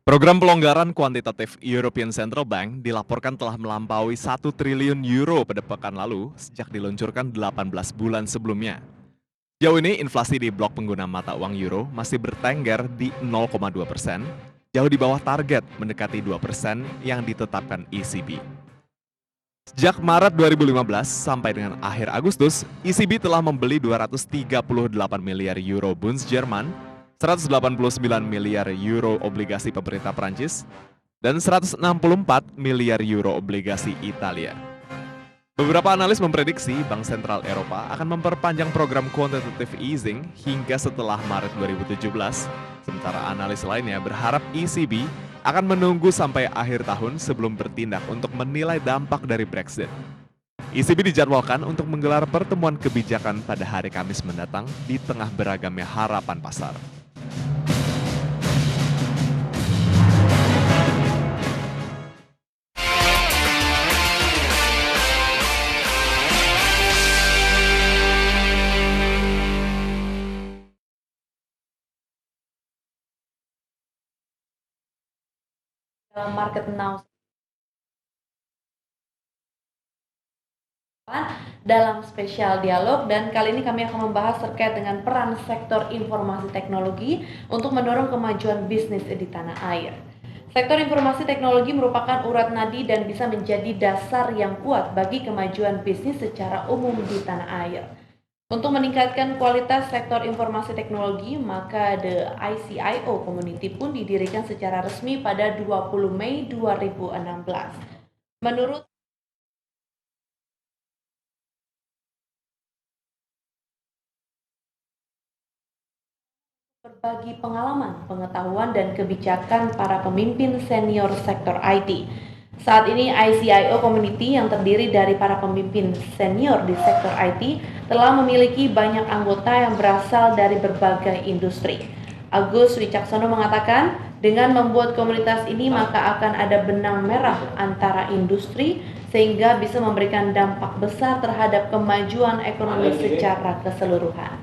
Program pelonggaran kuantitatif European Central Bank dilaporkan telah melampaui 1 triliun euro pada pekan lalu sejak diluncurkan 18 bulan sebelumnya. Jauh ini inflasi di blok pengguna mata uang euro masih bertengger di 0,2%, jauh di bawah target mendekati 2% yang ditetapkan ECB. Sejak Maret 2015 sampai dengan akhir Agustus, ECB telah membeli 238 miliar euro bonds Jerman, 189 miliar euro obligasi pemerintah Prancis, dan 164 miliar euro obligasi Italia. Beberapa analis memprediksi Bank Sentral Eropa akan memperpanjang program quantitative easing hingga setelah Maret 2017, sementara analis lainnya berharap ECB akan menunggu sampai akhir tahun sebelum bertindak untuk menilai dampak dari Brexit. ECB dijadwalkan untuk menggelar pertemuan kebijakan pada hari Kamis mendatang di tengah beragamnya harapan pasar. Dalam Market Now dalam spesial dialog, dan kali ini kami akan membahas terkait dengan peran sektor informasi teknologi untuk mendorong kemajuan bisnis di tanah air. Sektor informasi teknologi merupakan urat nadi dan bisa menjadi dasar yang kuat bagi kemajuan bisnis secara umum di tanah air. Untuk meningkatkan kualitas sektor informasi teknologi, maka The ICIO Community pun didirikan secara resmi pada 20 Mei 2016. Menurut berbagi pengalaman, pengetahuan, dan kebijakan para pemimpin senior sektor IT. Saat ini ICIO Community yang terdiri dari para pemimpin senior di sektor IT telah memiliki banyak anggota yang berasal dari berbagai industri. Agus Wicaksono mengatakan, dengan membuat komunitas ini maka akan ada benang merah antara industri sehingga bisa memberikan dampak besar terhadap kemajuan ekonomi secara keseluruhan.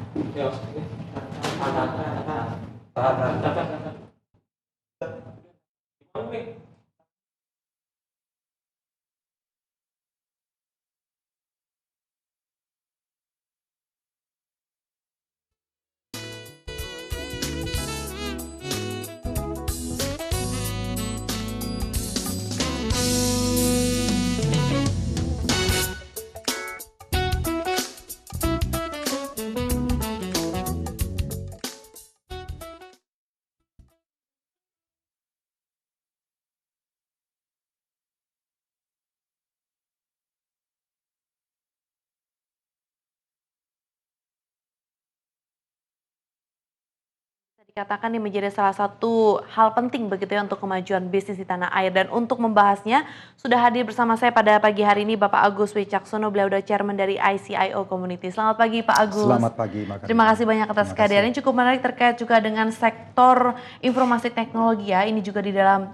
Dikatakan ini menjadi salah satu hal penting begitu ya untuk kemajuan bisnis di tanah air. Dan untuk membahasnya sudah hadir bersama saya pada pagi hari ini Bapak Agus Wicaksono, beliau adalah chairman dari ICIO Community. Selamat pagi Pak Agus. Selamat pagi. Terima kasih banyak atas kehadirannya. Cukup menarik terkait juga dengan sektor informasi teknologi ya. Ini juga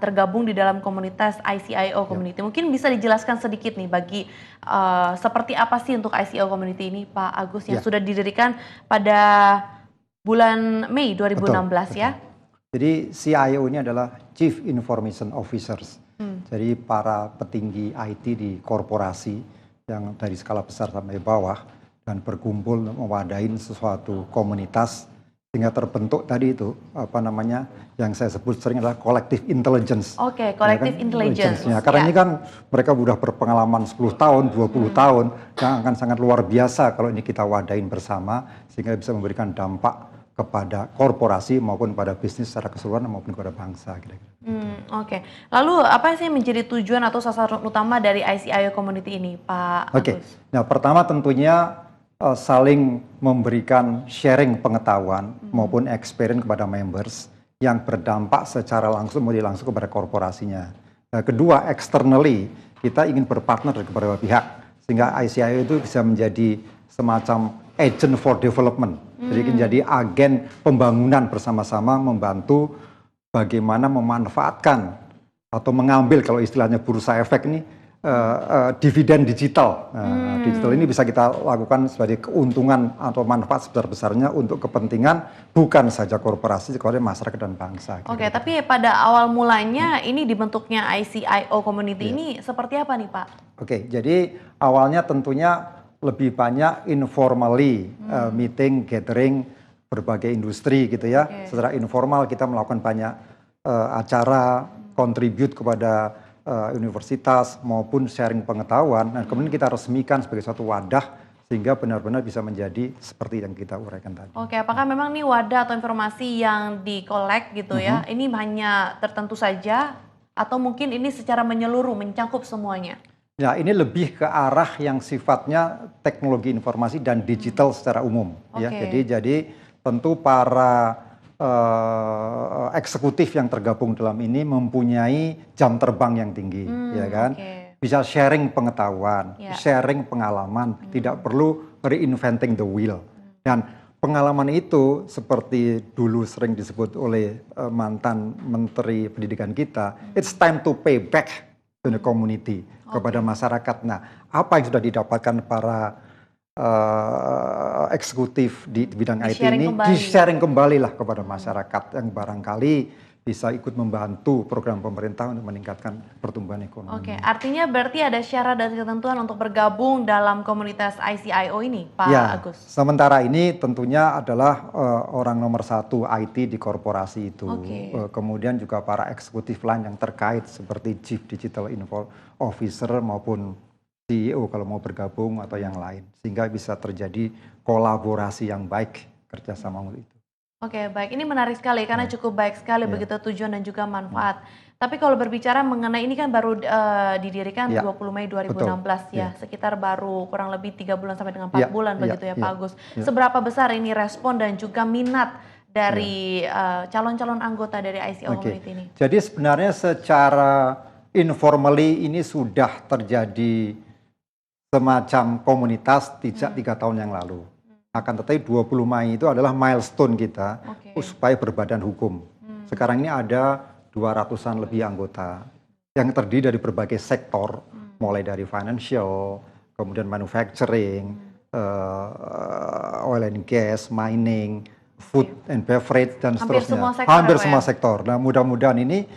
tergabung di dalam komunitas ICIO Community. Mungkin bisa dijelaskan sedikit nih bagi seperti apa sih untuk ICIO Community ini Pak Agus yang sudah didirikan pada bulan Mei 2016 betul. Ya. Jadi CIO ini adalah Chief Information Officers. Jadi para petinggi IT di korporasi yang dari skala besar sampai bawah dan berkumpul mewadahi suatu komunitas sehingga terbentuk tadi itu yang saya sebut sering adalah collective intelligence. Oke, collective intelligence. Karena ini kan mereka sudah berpengalaman 10 tahun, 20 tahun yang akan sangat luar biasa kalau ini kita wadahin bersama sehingga bisa memberikan dampak kepada korporasi maupun pada bisnis secara keseluruhan maupun kepada bangsa kira-kira. Oke. Lalu apa sih menjadi tujuan atau sasaran utama dari ICIO Community ini, Pak Agus? Nah, pertama tentunya saling memberikan sharing pengetahuan maupun experience kepada members yang berdampak secara langsung kepada korporasinya. Nah, kedua, externally kita ingin berpartner dengan beberapa pihak sehingga ICIO itu bisa menjadi semacam agent for development. Jadi menjadi agen pembangunan bersama-sama membantu bagaimana memanfaatkan atau mengambil kalau istilahnya bursa efek ini dividen digital. Digital ini bisa kita lakukan sebagai keuntungan atau manfaat sebesar-besarnya untuk kepentingan bukan saja korporasi, tetapi masyarakat dan bangsa. Oke, tapi pada awal mulanya ini dibentuknya ICIO Community Iya. ini seperti apa nih Pak? Oke, jadi awalnya tentunya lebih banyak informally meeting, gathering berbagai industri gitu ya. Oke. Secara informal kita melakukan banyak acara, contribute kepada universitas maupun sharing pengetahuan. Dan kemudian kita resmikan sebagai suatu wadah sehingga benar-benar bisa menjadi seperti yang kita uraikan tadi. Oke, apakah memang nih wadah atau informasi yang dikolek gitu ya, ini hanya tertentu saja atau mungkin ini secara menyeluruh mencakup semuanya? Ya, ini lebih ke arah yang sifatnya teknologi informasi dan digital secara umum. Ya, Oke. jadi tentu para eksekutif yang tergabung dalam ini mempunyai jam terbang yang tinggi, ya kan? Oke. Bisa sharing pengetahuan, Ya. sharing pengalaman, tidak perlu reinventing the wheel. Dan pengalaman itu seperti dulu sering disebut oleh mantan Menteri Pendidikan kita, it's time to pay back to the community, kepada masyarakat. Nah, apa yang sudah didapatkan para eksekutif di bidang IT Di-sharing ini kembali. di-sharing kembali lah kepada masyarakat yang barangkali bisa ikut membantu program pemerintah untuk meningkatkan pertumbuhan ekonomi. Oke, artinya berarti ada syarat dan ketentuan untuk bergabung dalam komunitas ICIO ini, Pak Ya, Agus? sementara ini tentunya adalah orang nomor satu IT di korporasi itu. Oke. Kemudian juga para eksekutif lain yang terkait seperti Chief Digital Officer maupun CEO kalau mau bergabung atau yang lain. Sehingga bisa terjadi kolaborasi yang baik kerjasama itu. Oke, baik. Ini menarik sekali karena cukup baik sekali Ya. begitu tujuan dan juga manfaat. Tapi kalau berbicara mengenai ini kan baru didirikan Ya, 20 Mei 2016 ya, sekitar baru kurang lebih 3 bulan sampai dengan 4 Ya, bulan ya, begitu ya, ya, Pak Agus. ya. Seberapa besar ini respon dan juga minat dari calon-calon anggota dari ICIO Oke. Community ini? Jadi sebenarnya secara informally ini sudah terjadi semacam komunitas sejak 3 tahun yang lalu. Akan tetapi 20 Mei itu adalah milestone kita Oke. supaya berbadan hukum. Sekarang ini ada 200-an lebih anggota yang terdiri dari berbagai sektor, mulai dari financial, kemudian manufacturing, oil and gas, mining, food and beverage, dan Hampir seterusnya. semua sektor, Hampir Pak, semua ya? sektor. Nah, mudah-mudahan ini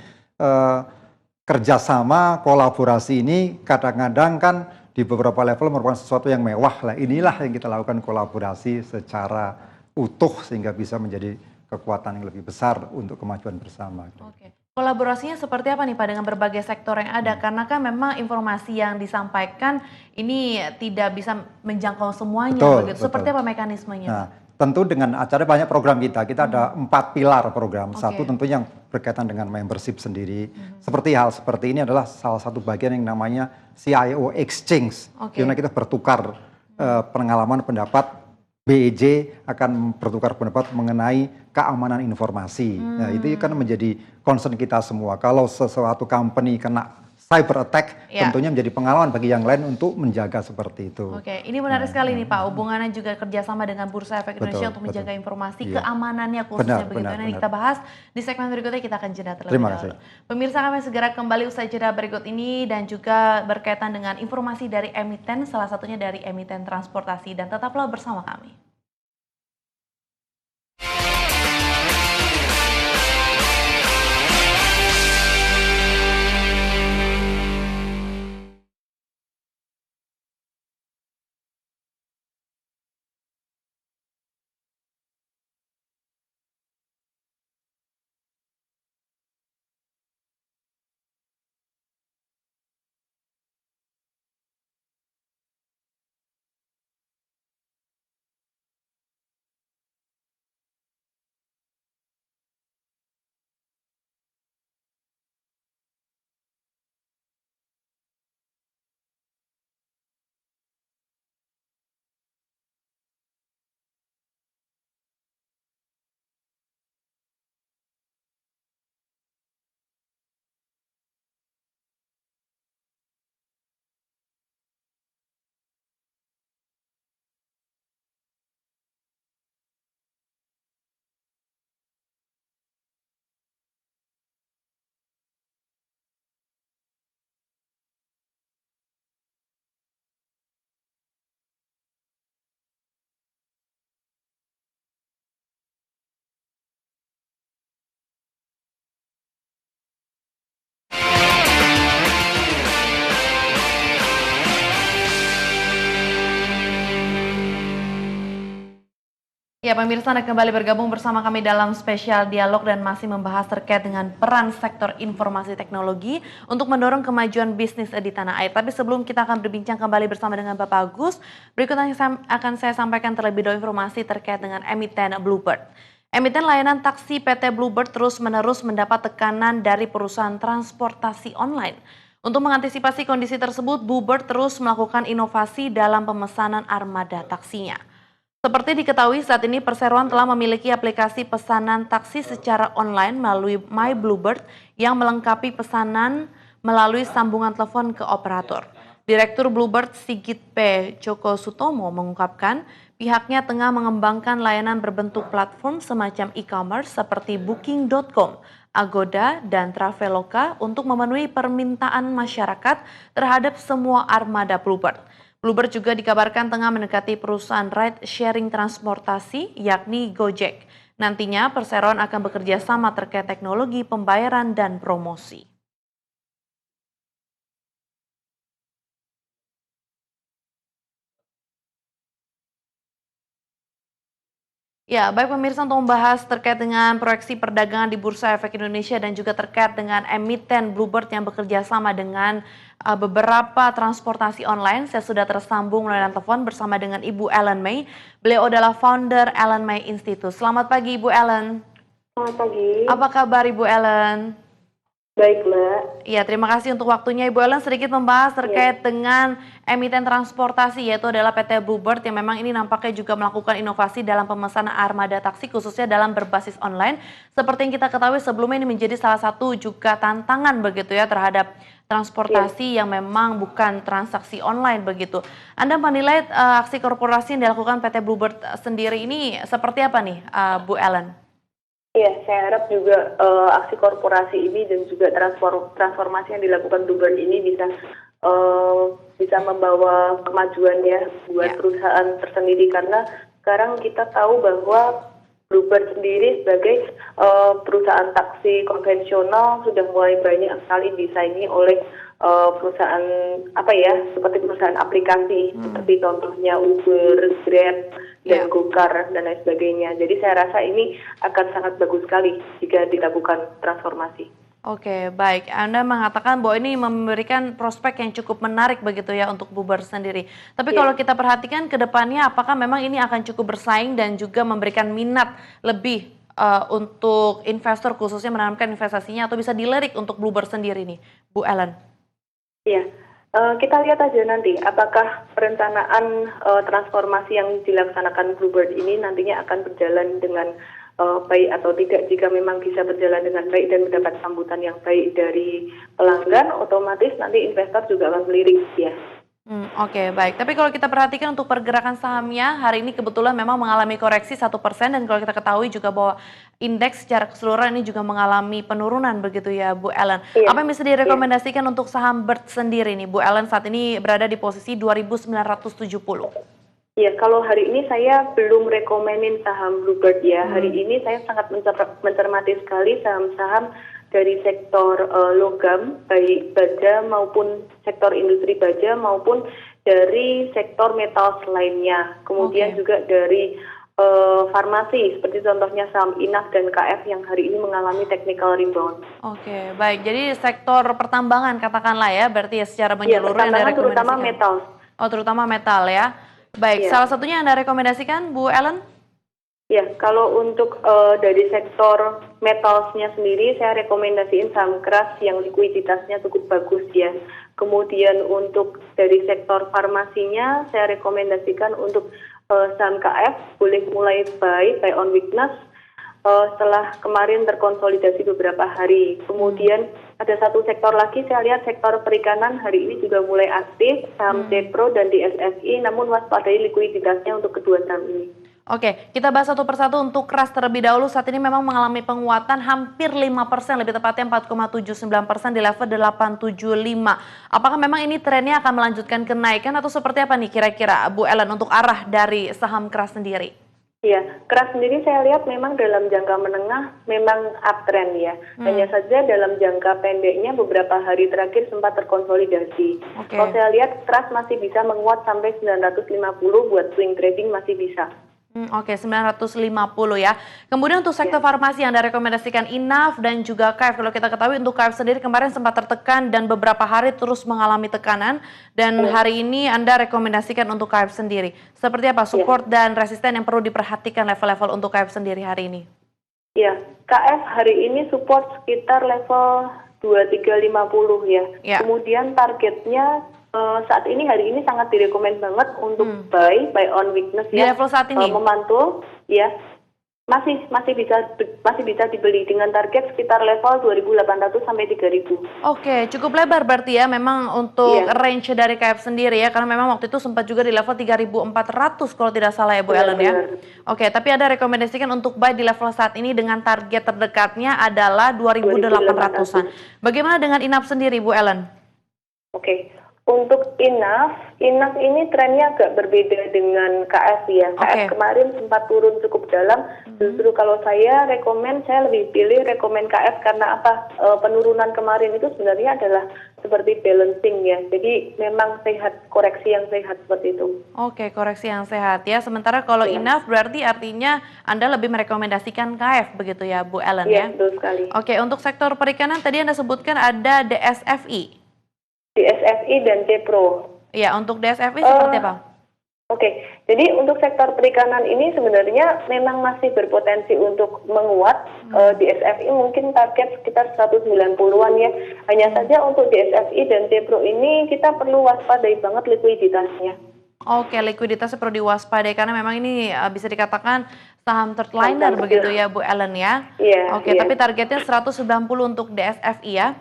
kerjasama, kolaborasi ini kadang-kadang kan di beberapa level merupakan sesuatu yang mewah lah. Inilah yang kita lakukan kolaborasi secara utuh sehingga bisa menjadi kekuatan yang lebih besar untuk kemajuan bersama. Oke. Kolaborasinya seperti apa nih Pak dengan berbagai sektor yang ada? Karena kan memang informasi yang disampaikan ini tidak bisa menjangkau semuanya Betul, begitu. Seperti betul. apa mekanismenya, Nah, Pak? tentu dengan acara banyak program kita ada 4 pilar program. Oke. Satu tentu yang berkaitan dengan membership sendiri. Seperti hal seperti ini adalah salah satu bagian yang namanya CIO Exchange. Oke. Di mana kita bertukar pengalaman pendapat. BEJ akan bertukar pendapat mengenai keamanan informasi. Nah, itu kan menjadi concern kita semua. Kalau sesuatu company kena cyber attack, Ya. tentunya menjadi pengalaman bagi yang lain untuk menjaga seperti itu. Oke, ini menarik sekali nih Pak, hubungannya juga kerjasama dengan Bursa Efek Indonesia Betul, untuk menjaga betul. informasi, Iya. keamanannya khususnya Benar, begitu. benar, Nanti benar. kita bahas di segmen berikutnya, kita akan jeda terlebih Terima dahulu. kasih. Pemirsa, kami segera kembali usai jeda berikut ini dan juga berkaitan dengan informasi dari emiten, salah satunya dari emiten transportasi, dan tetaplah bersama kami. Ya, pemirsa Anda kembali bergabung bersama kami dalam spesial dialog dan masih membahas terkait dengan peran sektor informasi teknologi untuk mendorong kemajuan bisnis di tanah air. Tapi sebelum kita akan berbincang kembali bersama dengan Bapak Agus, berikutnya akan saya sampaikan terlebih dahulu informasi terkait dengan emiten Bluebird. Emiten layanan taksi PT Bluebird terus-menerus mendapat tekanan dari perusahaan transportasi online. Untuk mengantisipasi kondisi tersebut, Bluebird terus melakukan inovasi dalam pemesanan armada taksinya. Seperti diketahui saat ini perseroan telah memiliki aplikasi pesanan taksi secara online melalui My Bluebird yang melengkapi pesanan melalui sambungan telepon ke operator. Direktur Bluebird Sigit P. Joko Sutomo mengungkapkan pihaknya tengah mengembangkan layanan berbentuk platform semacam e-commerce seperti Booking.com, Agoda, dan Traveloka untuk memenuhi permintaan masyarakat terhadap semua armada Bluebird. Bluebird juga dikabarkan tengah mendekati perusahaan ride sharing transportasi yakni Gojek. Nantinya perseroan akan bekerja sama terkait teknologi pembayaran dan promosi. Ya, baik pemirsa, untuk membahas terkait dengan proyeksi perdagangan di Bursa Efek Indonesia dan juga terkait dengan emiten Bluebird yang bekerja sama dengan beberapa transportasi online, saya sudah tersambung melalui telepon bersama dengan Ibu Ellen May. Beliau adalah founder Ellen May Institute. Selamat pagi Ibu Ellen. Selamat pagi. Apa kabar Ibu Ellen? Baik, Mbak. Iya, terima kasih untuk waktunya Ibu Ellen. Sedikit membahas terkait dengan emiten transportasi, yaitu adalah PT Bluebird yang memang ini nampaknya juga melakukan inovasi dalam pemesanan armada taksi khususnya dalam berbasis online. Seperti yang kita ketahui sebelumnya ini menjadi salah satu juga tantangan begitu ya terhadap transportasi yang memang bukan transaksi online begitu. Anda menilai aksi korporasi yang dilakukan PT Bluebird sendiri ini seperti apa nih Bu Ellen? Iya, saya harap juga aksi korporasi ini dan juga transformasi yang dilakukan Bluebird ini bisa membawa kemajuan ya buat perusahaan tersendiri, karena sekarang kita tahu bahwa Bluebird sendiri sebagai perusahaan taksi konvensional sudah mulai banyak sekali disaingi oleh perusahaan seperti perusahaan aplikasi seperti contohnya Uber, Grab, dan Gokar dan lain sebagainya. Jadi saya rasa ini akan sangat bagus sekali jika dilakukan transformasi. Oke, baik. Anda mengatakan bahwa ini memberikan prospek yang cukup menarik begitu ya untuk Bluebird sendiri. Tapi kalau kita perhatikan ke depannya, apakah memang ini akan cukup bersaing dan juga memberikan minat lebih untuk investor khususnya menanamkan investasinya atau bisa dilirik untuk Bluebird sendiri nih, Bu Ellen? Iya, kita lihat aja nanti apakah perencanaan transformasi yang dilaksanakan Bluebird ini nantinya akan berjalan dengan baik atau tidak. Jika memang bisa berjalan dengan baik dan mendapat sambutan yang baik dari pelanggan, otomatis nanti investor juga akan melirik ya. Oke, baik. Tapi kalau kita perhatikan untuk pergerakan sahamnya hari ini kebetulan memang mengalami koreksi 1% dan kalau kita ketahui juga bahwa indeks secara keseluruhan ini juga mengalami penurunan begitu ya Bu Ellen. Iya. Apa yang bisa direkomendasikan untuk saham Bird sendiri nih Bu Ellen saat ini berada di posisi 2.970? Ya, kalau hari ini saya belum rekomenin saham Bluebird ya. Hari ini saya sangat mencermati sekali saham-saham dari sektor logam, baik baja maupun sektor industri baja maupun dari sektor metal lainnya. Kemudian juga dari farmasi seperti contohnya saham INAF dan KF yang hari ini mengalami technical rebound. Oke, baik. Jadi sektor pertambangan katakanlah ya, berarti ya secara menyeluruh yang Anda rekomendasikan. Terutama metal. Oh, terutama metal ya. Baik, salah satunya yang Anda rekomendasikan Bu Ellen? Ya, kalau untuk dari sektor metalsnya sendiri, saya rekomendasiin saham keras yang likuiditasnya cukup bagus ya. Kemudian untuk dari sektor farmasinya, saya rekomendasikan untuk saham KF boleh mulai buy on weakness setelah kemarin terkonsolidasi beberapa hari. Kemudian ada satu sektor lagi, saya lihat sektor perikanan hari ini juga mulai aktif, saham Cepro dan DSSI, namun waspadai likuiditasnya untuk kedua saham ini. Oke, kita bahas satu persatu untuk keras terlebih dahulu. Saat ini memang mengalami penguatan hampir 5%, lebih tepatnya 4,79% di level 875. Apakah memang ini trennya akan melanjutkan kenaikan atau seperti apa nih kira-kira Bu Ellen untuk arah dari saham keras sendiri? Ya, keras sendiri saya lihat memang dalam jangka menengah memang uptrend ya. Hanya saja dalam jangka pendeknya beberapa hari terakhir sempat terkonsolidasi. Kalau saya lihat keras masih bisa menguat sampai 950 buat swing trading masih bisa. Oke, 950 ya. Kemudian untuk sektor farmasi yang Anda rekomendasikan INAF dan juga KAF. Kalau kita ketahui untuk KAF sendiri kemarin sempat tertekan dan beberapa hari terus mengalami tekanan. Dan hari ini Anda rekomendasikan untuk KAF sendiri. Seperti apa support dan resisten yang perlu diperhatikan level-level untuk KAF sendiri hari ini? Ya, KF hari ini support sekitar level 2350 ya. Kemudian targetnya saat ini hari ini sangat direkomend banget untuk buy on weakness Di ya. level saat ini? Memantul ya. Masih bisa dibeli dengan target sekitar level 2.800 sampai 3.000. Oke, cukup lebar berarti ya memang untuk range dari KF sendiri ya, karena memang waktu itu sempat juga di level 3.400 kalau tidak salah ya Bu Ellen ya. Oke, tapi ada rekomendasikan untuk buy di level saat ini dengan target terdekatnya adalah 2.800-an. Bagaimana dengan INAF sendiri Bu Ellen? Oke. Untuk INAF ini trennya agak berbeda dengan KF ya. KF kemarin sempat turun cukup dalam. Justru kalau saya lebih pilih rekomen KF karena apa? Penurunan kemarin itu sebenarnya adalah seperti balancing ya. Jadi memang sehat, koreksi yang sehat seperti itu. Oke, koreksi yang sehat ya. Sementara kalau INAF berarti artinya Anda lebih merekomendasikan KF begitu ya Bu Ellen ya? Iya, betul sekali. Oke, untuk sektor perikanan tadi Anda sebutkan ada DSFI. DSFI dan CPRO. Iya, untuk DSFI seperti apa? Oke, jadi untuk sektor perikanan ini sebenarnya memang masih berpotensi untuk menguat. DSFI mungkin target sekitar 190-an ya. Hanya saja untuk DSFI dan CPRO ini kita perlu waspadai banget likuiditasnya. Oke, likuiditasnya perlu diwaspadai karena memang ini bisa dikatakan saham third liner begitu ya Bu Ellen ya? Iya. Oke, tapi targetnya 190 untuk DSFI ya?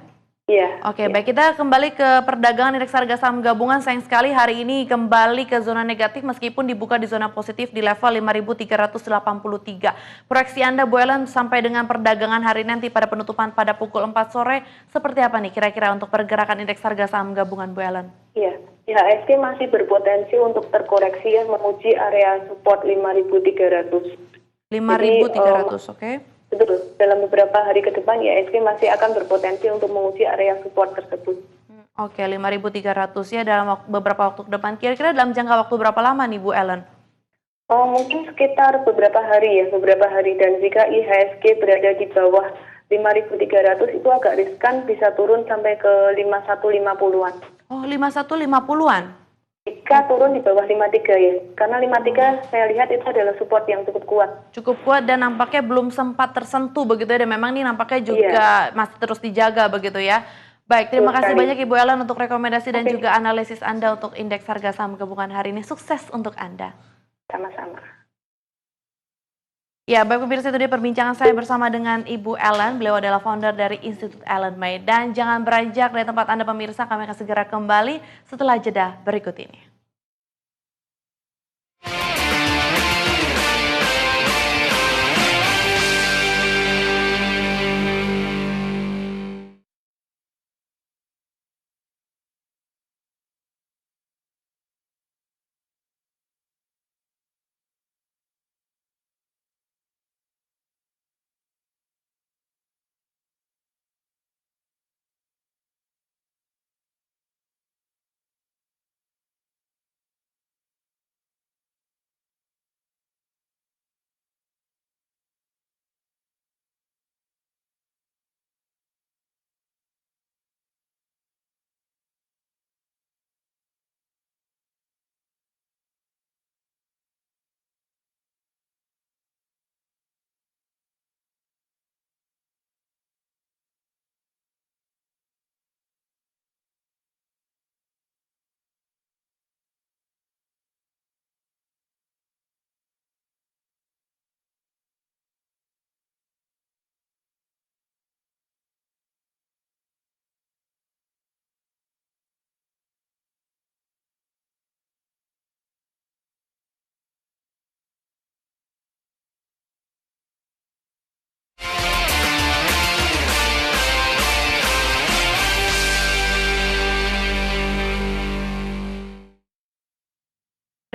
Iya. Oke, baik, kita kembali ke perdagangan indeks harga saham gabungan. Sayang sekali hari ini kembali ke zona negatif meskipun dibuka di zona positif di level 5.383. Proyeksi Anda Bu Ellen sampai dengan perdagangan hari nanti pada penutupan pada pukul 4 sore seperti apa nih kira-kira untuk pergerakan indeks harga saham gabungan Bu Ellen? Iya, IHSG masih berpotensi untuk terkoreksi ya menuju area support 5.300. 5.300, oke. Betul, dalam beberapa hari ke depan IHSG masih akan berpotensi untuk menguji area support tersebut. Oke, 5.300 ya dalam beberapa waktu ke depan. Kira-kira dalam jangka waktu berapa lama nih Bu Ellen? Mungkin sekitar beberapa hari. Dan jika IHSG berada di bawah 5.300 itu agak riskan, bisa turun sampai ke 5150-an. Oh, 5150-an? Jika turun di bawah 53 ya, karena 53 saya lihat itu adalah support yang cukup kuat. Cukup kuat dan nampaknya belum sempat tersentuh begitu ya, dan memang ini nampaknya juga masih terus dijaga begitu ya. Baik, terima kasih banyak Ibu Ellen untuk rekomendasi dan juga analisis Anda untuk indeks harga saham gabungan hari ini. Sukses untuk Anda. Sama-sama. Ya, baik pemirsa, itu dia perbincangan saya bersama dengan Ibu Ellen. Beliau adalah founder dari Institut Ellen May. Dan jangan beranjak dari tempat Anda pemirsa, kami akan segera kembali setelah jeda berikut ini.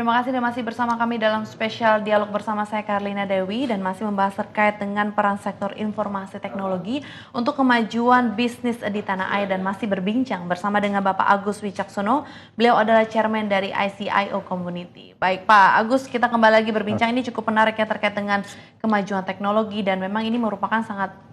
Terima kasih dan masih bersama kami dalam spesial dialog bersama saya Karlina Dewi dan masih membahas terkait dengan peran sektor informasi teknologi untuk kemajuan bisnis di tanah air dan masih berbincang bersama dengan Bapak Agus Wicaksono. Beliau adalah chairman dari ICIO Community. Baik Pak Agus, kita kembali lagi berbincang. Ini cukup menarik ya terkait dengan kemajuan teknologi dan memang ini merupakan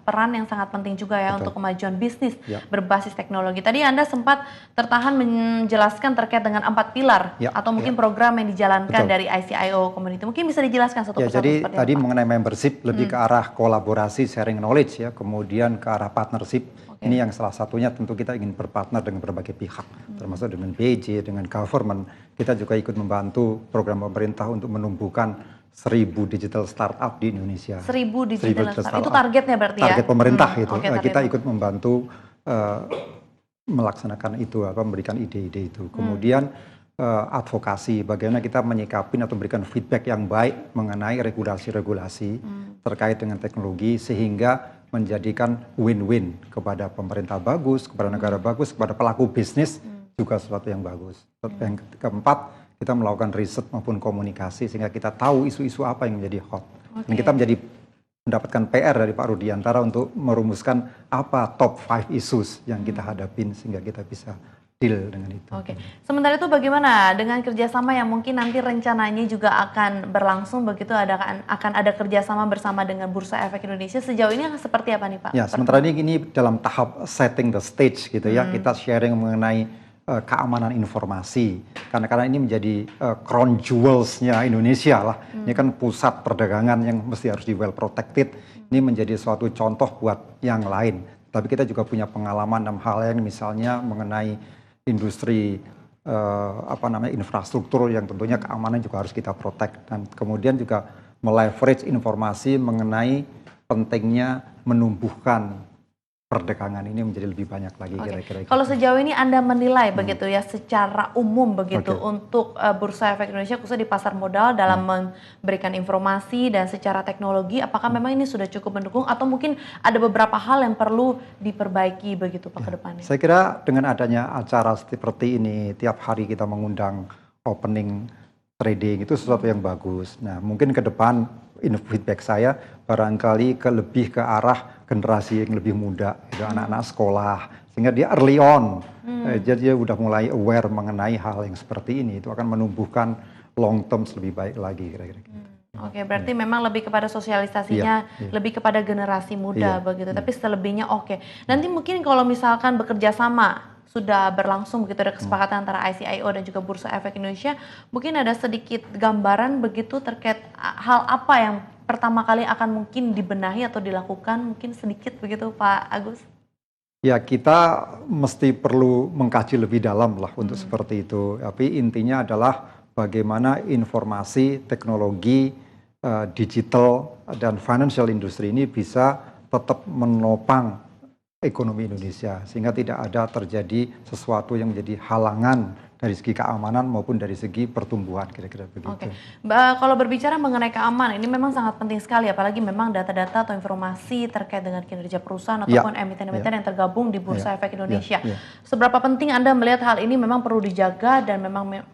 peran yang sangat penting juga ya untuk kemajuan bisnis berbasis teknologi. Tadi Anda sempat tertahan menjelaskan terkait dengan 4 pilar atau mungkin program yang dijalankan dari ICIO Community. Mungkin bisa dijelaskan satu persatu jadi seperti tadi apa? mengenai membership lebih ke arah kolaborasi, sharing knowledge ya, kemudian ke arah partnership. Ini yang salah satunya tentu kita ingin berpartner dengan berbagai pihak, termasuk dengan BJ, dengan government. Kita juga ikut membantu program pemerintah untuk menumbuhkan 1000 digital startup di Indonesia. 1000 digital startup. Itu startup. targetnya berarti ya? Target pemerintah itu. target Kita ikut membantu melaksanakan itu, memberikan ide-ide itu. Kemudian advokasi, bagaimana kita menyikapi atau memberikan feedback yang baik mengenai regulasi-regulasi terkait dengan teknologi sehingga menjadikan win-win kepada pemerintah bagus, kepada negara bagus, kepada pelaku bisnis juga sesuatu yang bagus. Yang keempat, kita melakukan riset maupun komunikasi sehingga kita tahu isu-isu apa yang menjadi hot. Dan kita mendapatkan PR dari Pak Rudiantara untuk merumuskan apa top 5 issues yang kita hadapin sehingga kita bisa deal dengan itu. Oke. Sementara itu bagaimana dengan kerjasama yang mungkin nanti rencananya juga akan berlangsung begitu akan ada kerjasama bersama dengan Bursa Efek Indonesia, sejauh ini seperti apa nih Pak? Ya, sementara ini dalam tahap setting the stage gitu ya, kita sharing mengenai keamanan informasi karena ini menjadi crown jewels-nya Indonesia lah. Ini kan pusat perdagangan yang mesti harus di well protected. Ini menjadi suatu contoh buat yang lain. Tapi kita juga punya pengalaman dalam hal yang misalnya mengenai industri infrastruktur yang tentunya keamanan juga harus kita protect, dan kemudian juga meleverage informasi mengenai pentingnya menumbuhkan perdagangan ini menjadi lebih banyak lagi kira-kira. Kalau sejauh ini Anda menilai begitu ya secara umum begitu untuk Bursa Efek Indonesia khususnya di pasar modal dalam memberikan informasi dan secara teknologi, apakah memang ini sudah cukup mendukung atau mungkin ada beberapa hal yang perlu diperbaiki begitu Pak ke depannya? Saya kira dengan adanya acara seperti ini, tiap hari kita mengundang opening trading itu sesuatu yang bagus. Nah, mungkin ke depan feedback saya barangkali lebih ke arah generasi yang lebih muda, itu anak-anak sekolah, sehingga dia early on, jadi dia udah mulai aware mengenai hal yang seperti ini, itu akan menumbuhkan long term lebih baik lagi kira-kira. Oke, berarti memang lebih kepada sosialisasinya, lebih kepada generasi muda begitu, tapi selebihnya Nanti mungkin kalau misalkan bekerja sama, sudah berlangsung begitu ada kesepakatan antara ICIO dan juga Bursa Efek Indonesia, mungkin ada sedikit gambaran begitu terkait hal apa yang pertama kali akan mungkin dibenahi atau dilakukan, mungkin sedikit begitu Pak Agus? Ya, kita mesti perlu mengkaji lebih dalam lah untuk seperti itu. Tapi intinya adalah bagaimana informasi, teknologi, digital, dan financial industry ini bisa tetap menopang ekonomi Indonesia. Sehingga tidak ada terjadi sesuatu yang menjadi halangan dari segi keamanan maupun dari segi pertumbuhan, kira-kira begitu. Oke, kalau berbicara mengenai keamanan, ini memang sangat penting sekali, apalagi memang data-data atau informasi terkait dengan kinerja perusahaan ataupun emiten-emiten yang tergabung di Bursa Efek Indonesia. Seberapa penting Anda melihat hal ini memang perlu dijaga dan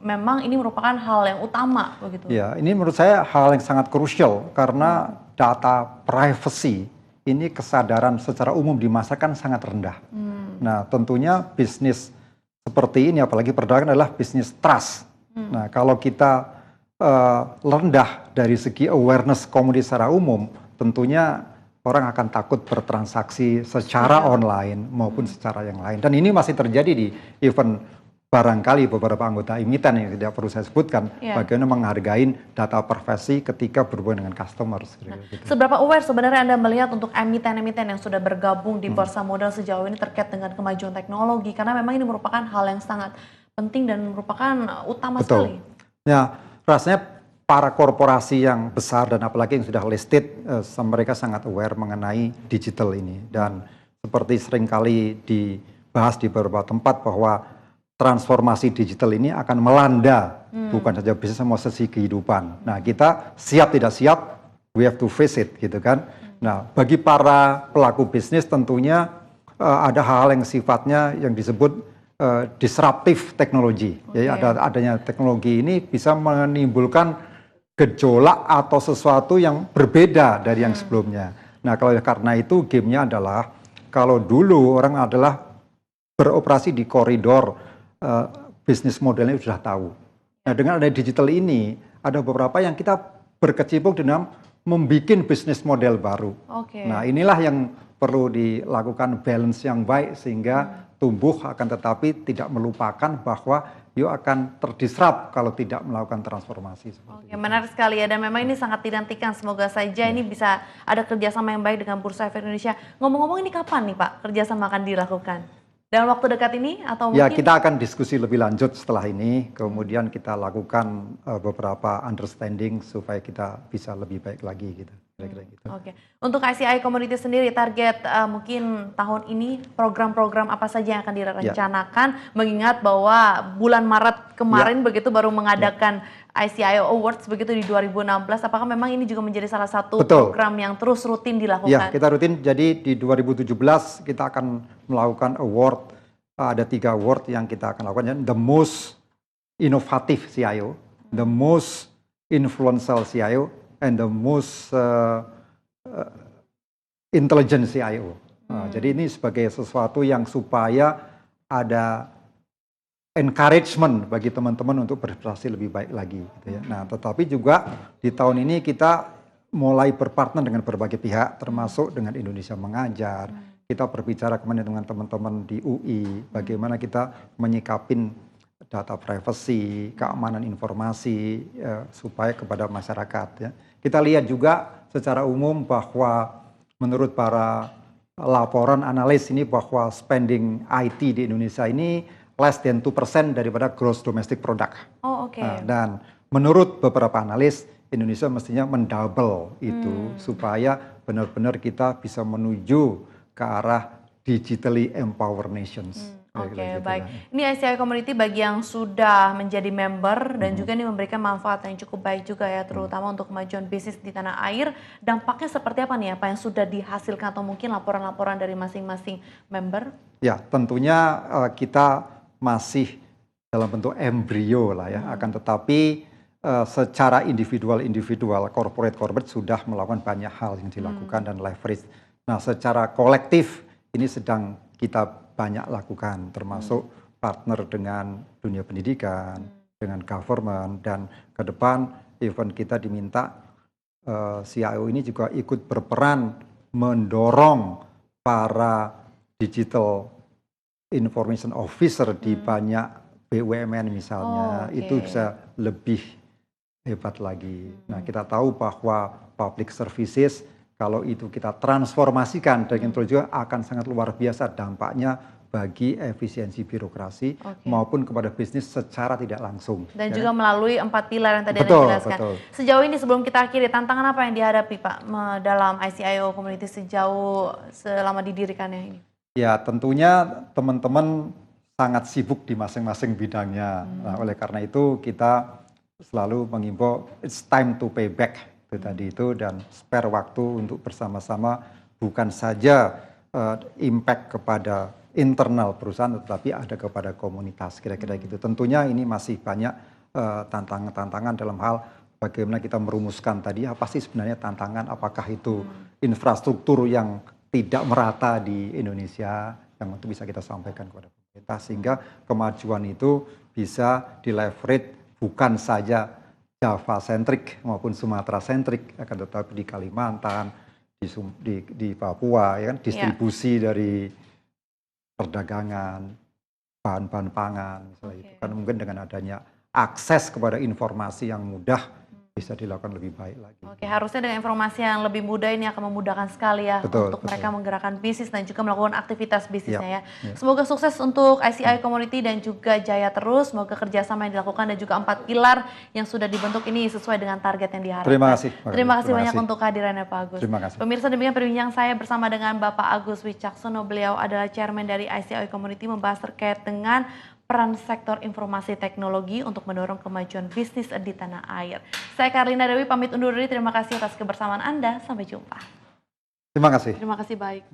memang ini merupakan hal yang utama begitu? Ya, ini menurut saya hal yang sangat krusial karena data privacy ini kesadaran secara umum di masa kan sangat rendah. Nah, tentunya bisnis seperti ini, apalagi perdagangan adalah bisnis trust. Nah, kalau kita rendah dari segi awareness komunitas secara umum, tentunya orang akan takut bertransaksi secara online maupun secara yang lain. Dan ini masih terjadi di event barangkali beberapa anggota emiten yang tidak perlu saya sebutkan, bagaimana menghargai data privasi ketika berhubungan dengan customers. Nah, seberapa aware sebenarnya Anda melihat untuk emiten-emiten yang sudah bergabung di bursa modal sejauh ini terkait dengan kemajuan teknologi, karena memang ini merupakan hal yang sangat penting dan merupakan utama sekali. Ya, rasanya para korporasi yang besar dan apalagi yang sudah listed, mereka sangat aware mengenai digital ini. Dan seperti seringkali dibahas di beberapa tempat bahwa transformasi digital ini akan melanda bukan saja bisnis sama sisi kehidupan. Nah, kita siap tidak siap, we have to face it gitu kan. Nah, bagi para pelaku bisnis tentunya ada hal-hal yang sifatnya yang disebut disruptive teknologi. Jadi adanya teknologi ini bisa menimbulkan gejolak atau sesuatu yang berbeda dari yang sebelumnya. Nah, kalau karena itu gamenya adalah kalau dulu orang adalah beroperasi di koridor bisnis modelnya sudah tahu. Nah, dengan ada digital ini ada beberapa yang kita berkecimpung dalam membuat bisnis model baru. Nah, inilah yang perlu dilakukan balance yang baik sehingga tumbuh akan tetapi tidak melupakan bahwa yuk akan terdisrupt kalau tidak melakukan transformasi. Menarik sekali ya, dan memang ini sangat dinantikan. Semoga saja ini bisa ada kerjasama yang baik dengan Bursa Efek Indonesia. Ngomong-ngomong ini kapan nih Pak kerjasama akan dilakukan? Dalam waktu dekat ini atau ya mungkin? Kita akan diskusi lebih lanjut setelah ini, kemudian kita lakukan beberapa understanding supaya kita bisa lebih baik lagi gitu. Kira-kira gitu. Untuk ICI Community sendiri target mungkin tahun ini program-program apa saja yang akan direncanakan, mengingat bahwa bulan Maret kemarin begitu baru mengadakan ICI Awards begitu di 2016, apakah memang ini juga menjadi salah satu program yang terus rutin dilakukan? Ya, kita rutin. Jadi di 2017 kita akan melakukan award, ada 3 award yang kita akan lakukan. The most innovative CIO, the most influential CIO, and the most intelligent CIO. Jadi ini sebagai sesuatu yang supaya ada encouragement bagi teman-teman untuk berprestasi lebih baik lagi. Gitu ya. Nah, tetapi juga di tahun ini kita mulai berpartner dengan berbagai pihak, termasuk dengan Indonesia Mengajar. Kita berbicara kemarin dengan teman-teman di UI, bagaimana kita menyikapin data privacy, keamanan informasi, supaya kepada masyarakat. Ya. Kita lihat juga secara umum bahwa menurut para laporan analis ini bahwa spending IT di Indonesia ini less than 2% daripada gross domestic product. Dan menurut beberapa analis, Indonesia mestinya mendouble itu supaya benar-benar kita bisa menuju ke arah digitally empowered nations. Baik. Ini ICI Community bagi yang sudah menjadi member dan juga ini memberikan manfaat yang cukup baik juga ya, terutama untuk kemajuan bisnis di tanah air. Dampaknya seperti apa nih, apa yang sudah dihasilkan atau mungkin laporan-laporan dari masing-masing member? Ya, tentunya kita masih dalam bentuk embrio lah ya, akan tetapi secara individual, corporate sudah melakukan banyak hal yang dilakukan dan leverage. Nah, secara kolektif ini sedang kita banyak lakukan, termasuk partner dengan dunia pendidikan, dengan government, dan ke depan event kita diminta CIO ini juga ikut berperan mendorong para digital information officer di banyak BUMN misalnya, itu bisa lebih hebat lagi. Nah, kita tahu bahwa public services kalau itu kita transformasikan dengan teknologi akan sangat luar biasa dampaknya bagi efisiensi birokrasi maupun kepada bisnis secara tidak langsung. Dan juga melalui 4 pilar yang tadi Anda jelaskan. Sejauh ini sebelum kita akhiri, tantangan apa yang dihadapi Pak dalam ICIO Community sejauh selama didirikannya ini? Ya, tentunya teman-teman sangat sibuk di masing-masing bidangnya. Nah, oleh karena itu kita selalu mengimbau it's time to pay back itu tadi itu, dan spare waktu untuk bersama-sama bukan saja impact kepada internal perusahaan tetapi ada kepada komunitas, kira-kira gitu. Tentunya ini masih banyak tantangan-tantangan dalam hal bagaimana kita merumuskan tadi apa sih sebenarnya tantangan, apakah itu infrastruktur yang tidak merata di Indonesia yang itu bisa kita sampaikan kepada pemerintah sehingga kemajuan itu bisa di-leverage bukan saja Java-centric maupun Sumatera-centric, akan tetapi di Kalimantan, di Papua, ya kan, distribusi dari perdagangan, bahan-bahan pangan, misalnya itu kan mungkin dengan adanya akses kepada informasi yang mudah bisa dilakukan lebih baik lagi. Harusnya dengan informasi yang lebih mudah ini akan memudahkan sekali ya untuk mereka menggerakkan bisnis dan juga melakukan aktivitas bisnisnya ya. Semoga sukses untuk ICI Community dan juga jaya terus. Semoga kerjasama yang dilakukan dan juga 4 pilar yang sudah dibentuk ini sesuai dengan target yang diharapkan. Terima kasih banyak untuk kehadirannya Pak Agus. Terima kasih. Pemirsa, demikian perbincangan saya bersama dengan Bapak Agus Wicaksono. Beliau adalah chairman dari ICI Community, membahas terkait dengan peran sektor informasi teknologi untuk mendorong kemajuan bisnis di tanah air. Saya Karlina Dewi pamit undur diri. Terima kasih atas kebersamaan Anda. Sampai jumpa. Terima kasih. Terima kasih, baik.